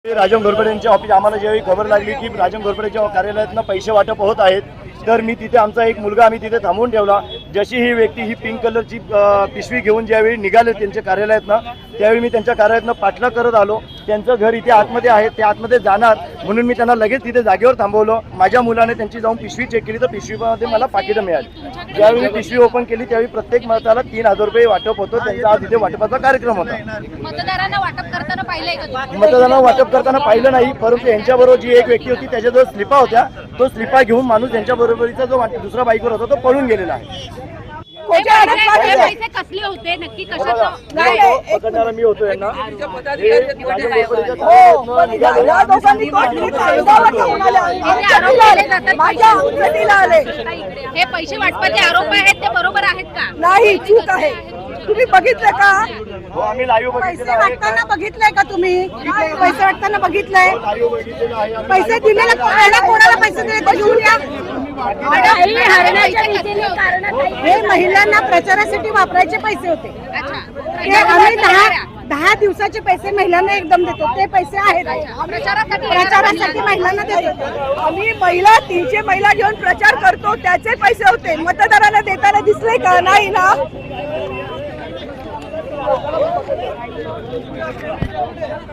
राजन घोरपडे यांच्या ऑफिस आम्हाला ज्यावेळी खबर लागली की राजन घोरपडेच्या कार्यालयातनं पैसे वाटप होत आहेत, तर मी तिथे आमचा एक मुलगा आम्ही तिथे थांबवून ठेवला. जशी ही व्यक्ती ही पिंक कलरची पिशवी घेऊन ज्यावेळी निघाले त्यांच्या कार्यालयातनं, त्यावेळी मी त्यांच्या कार्यालयातनं पाठलाग करत आलो. त्यांचं घर इथे आतमध्ये आहे, ते आतमध्ये जाणार म्हणून मी त्यांना लगेच तिथे जागेवर थांबवलं. माझ्या मुलाने त्यांची जाऊन पिशवी चेक केली, तर पिशवीमध्ये मला पाकिटं मिळाली. ज्यावेळी पिशवी ओपन केली त्यावेळी प्रत्येक मताला 3000 रुपये वाटप होतं. त्यांचा आज इथे वाटपाचा कार्यक्रम होता. मतदारांना वाटप करताना पाहिलंय का? मतदारांना वाटप करताना पाहिलं नाही, परंतु यांच्याबरोबर जी एक व्यक्ती होती त्याच्याजवळ स्लिपा होत्या. तो स्लिपा घेऊन माणूस त्यांच्या बरोबरीचा जो दुसरा बाईकवर होता तो पळून गेलेला आहे. पैसे कसले होते नक्की कशाचं? पकडणारा मी होतो यांना. हे पैसे वाटपाचे आरोप आहेत ते बरोबर आहेत का? नाही, चूक आहे. तुम्ही बघितलं का? हो, आम्ही लाईव्ह पैसे वाटताना बघितलंय का तुम्ही? पैसे वाटताना बघितलंय? पैसे दिलेला कोणाला पैसे दिले घेऊन या. हे महिलांना प्रचारासाठी वापरायचे पैसे होते. ते आम्ही 10 दिवसाचे पैसे महिलांना एकदम देतो. ते पैसे आहेत प्रचारासाठी महिलांना देतो. आम्ही महिला 300 महिला घेऊन प्रचार करतो, त्याचे पैसे होते. मतदारांना देताना दिसले का? नाही ना.